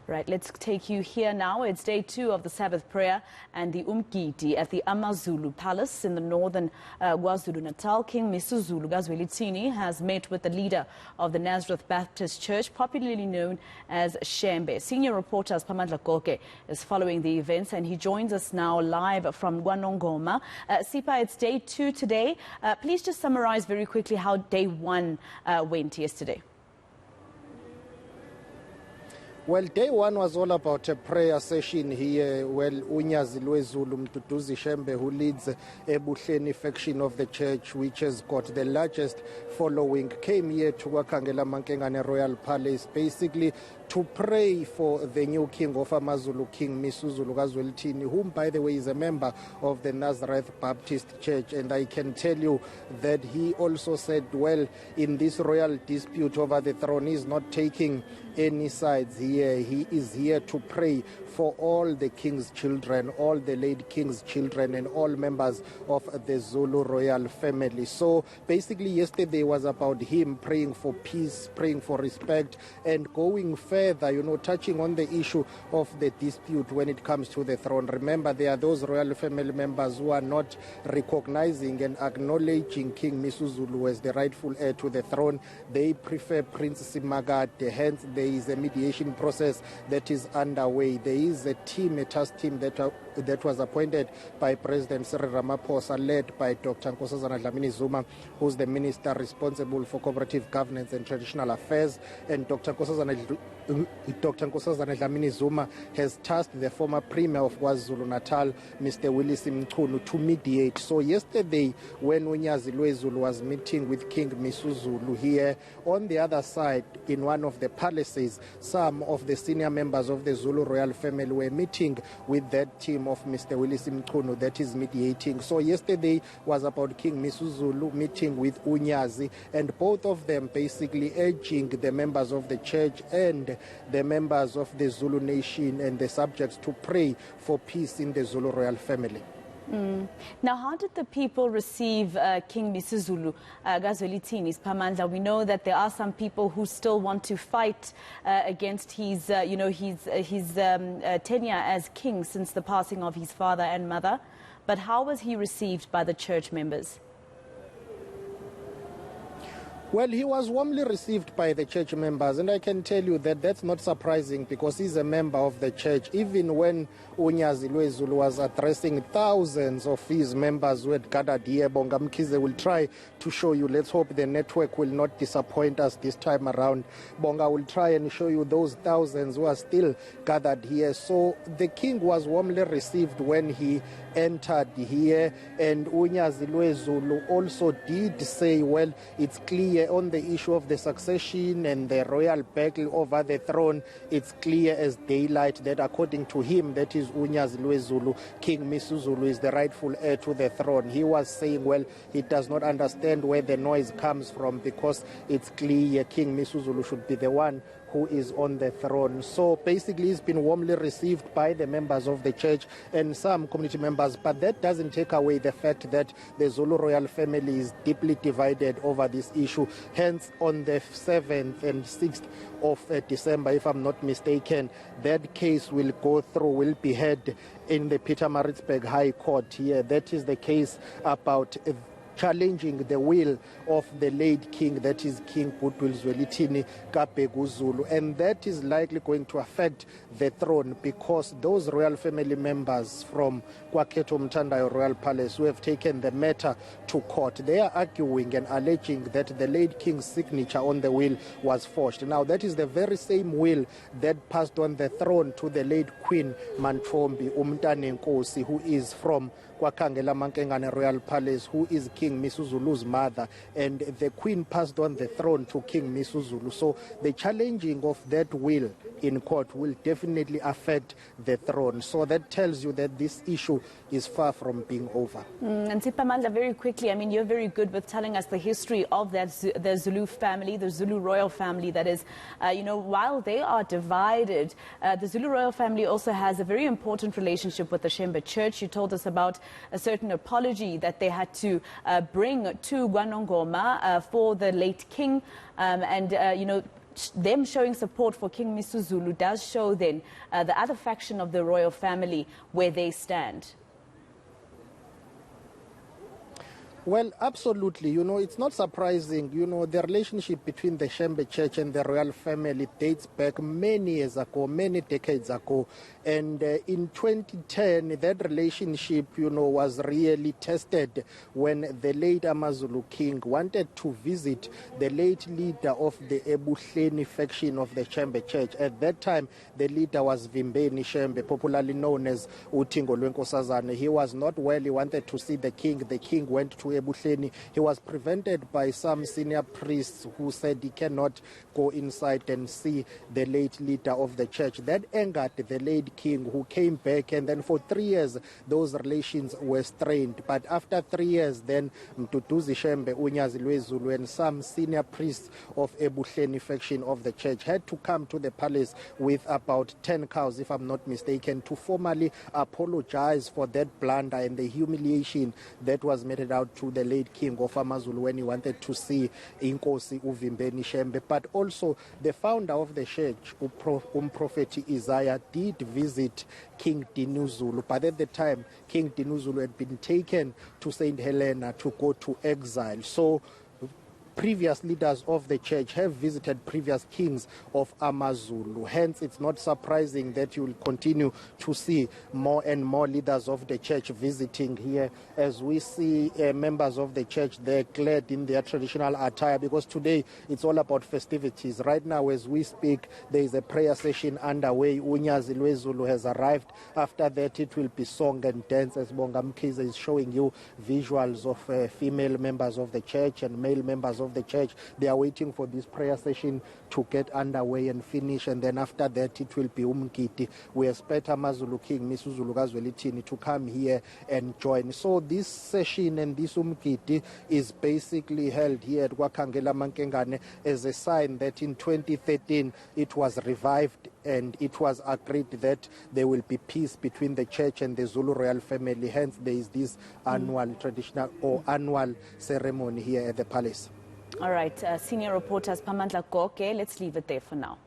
Right, let's take you here now. It's day 2 of the Sabbath prayer and the umgidi at the AmaZulu Palace in the northern KwaZulu-Natal. King MisuZulu KaZwelithini has met with the leader of the Nazareth Baptist Church, popularly known as Shembe. Senior reporter Sipahamandla Goge is following the events, and he joins us now live from KwaNongoma. Sipa, it's day 2 today. Please just summarize very quickly how day 1 went yesterday. Well, day 1 was all about a prayer session here. Well, MisuZulu Shembe, who leads a Buhleni faction of the church, which has got the largest following, came here to AmaZulu Royal Palace, basically to pray for the new king of AmaZulu, King MisuZulu KaZwelithini, whom, by the way, is a member of the Nazareth Baptist Church. And I can tell you that he also said, well, in this royal dispute over the throne, he's not taking any sides here. He is here to pray for all the king's children, all the late king's children, and all members of the Zulu royal family. So basically yesterday was about him praying for peace, praying for respect, and going further, touching on the issue of the dispute when it comes to the throne. Remember, there are those royal family members who are not recognizing and acknowledging King MisuZulu as the rightful heir to the throne. They prefer Prince Simagate. Hence, there is a mediation process that is underway. There is a team, a task team that was appointed by President Cyril Ramaphosa, led by Dr. Nkosazana Dlamini-Zuma, who's the minister responsible for cooperative governance and traditional affairs. And Dr. Nkosazana Dlamini-Zuma has tasked the former premier of KwaZulu-Natal, Mr. Willis Mchunu, to mediate. So yesterday, when MisuZulu was meeting with King MisuZulu here, on the other side, in one of the palaces, some of the senior members of the Zulu royal family were meeting with that team of Mr. Willis Mchunu that is mediating. So yesterday was about King MisuZulu meeting with Unyazi, and both of them basically urging the members of the church and the members of the Zulu nation and the subjects to pray for peace in the Zulu royal family. Now, how did the people receive King MisuZulu KaZwelithini? Sipahamandla, we know that there are some people who still want to fight against his tenure as king since the passing of his father and mother. But how was he received by the church members? Well, he was warmly received by the church members, and I can tell you that that's not surprising because he's a member of the church. Even when MisuZulu was addressing thousands of his members who had gathered here, Bonga Mkhize will try to show you. Let's hope the network will not disappoint us this time around. Bonga will try and show you those thousands who are still gathered here. So the king was warmly received when he entered here, and MisuZulu also did say, well, it's clear on the issue of the succession and the royal battle over the throne, it's clear as daylight that according to him, that is MisuZulu, King MisuZulu is the rightful heir to the throne. He was saying, well, he does not understand where the noise comes from because it's clear King MisuZulu should be the one who is on the throne. So basically he's been warmly received by the members of the church and some community members, but that doesn't take away the fact that the Zulu royal family is deeply divided over this issue. Hence, on the 7th and 6th of December, if I'm not mistaken, that case will go through, will be heard in the Pietermaritzburg High Court here. That is the case about challenging the will of the late king, that is King Zwelithini KaZwelithini, and that is likely going to affect the throne because those royal family members from KwaKhetho Mthandayo Royal Palace who have taken the matter to court, they are arguing and alleging that the late king's signature on the will was forged. Now, that is the very same will that passed on the throne to the late Queen Mantombi Umntanenkosi, who is from KwaKhetho Royal Palace, who is King MisuZulu's mother, and the Queen passed on the throne to King MisuZulu. So the challenging of that will in court will definitely affect the throne. So that tells you that this issue is far from being over. And Sipahamandla, very quickly, I mean, you're very good with telling us the history of the Zulu family, the Zulu royal family, that is, while they are divided, the Zulu royal family also has a very important relationship with the Shembe Church. You told us about a certain apology that they had to bring to KwaNongoma for the late king, them showing support for King MisuZulu does show then the other faction of the royal family where they stand. Well, absolutely. You know, it's not surprising. You know, the relationship between the Shembe Church and the royal family dates back many years ago, many decades ago. And in 2010, that relationship, you know, was really tested when the late AmaZulu king wanted to visit the late leader of the Ebuhleni faction of the Shembe Church. At that time, the leader was Vimbeni Shembe, popularly known as Utingo Lwenkosazana. He was not well. He wanted to see the king. The king went to Ebuhleni. He was prevented by some senior priests who said he cannot go inside and see the late leader of the church. That angered the late king, who came back, and then for 3 years those relations were strained. But after 3 years, then Mduduzi Shembe, umgidi, and some senior priests of Ebuhleni faction of the church had to come to the palace with about 10 cows, if I'm not mistaken, to formally apologize for that blunder and the humiliation that was meted out to the late king of AmaZulu when he wanted to see Inkosi Uvimbeni Shembe. But also the founder of the church, Prophet Isaiah, did visit King MisuZulu, but at the time King MisuZulu had been taken to St. Helena to go to exile. So previous leaders of the church have visited previous kings of AmaZulu. Hence, it's not surprising that you will continue to see more and more leaders of the church visiting here, as we see members of the church, they're clad in their traditional attire, because today it's all about festivities. Right now, as we speak, there is a prayer session underway. umgidi has arrived. After that, it will be song and dance, as Bongam Kiza is showing you visuals of female members of the church and male members of the church. They are waiting for this prayer session to get underway and finish, and then after that it will be umgidi. We expect AmaZulu King MisuZulu KaZwelithini to come here and join. So this session and this umgidi is basically held here at Kwakhangela Mankengane as a sign that in 2013 it was revived, and it was agreed that there will be peace between the church and the Zulu royal family. Hence there is this annual traditional or annual ceremony here at the palace. All right, senior reporter Sipahamandla Goge, let's leave it there for now.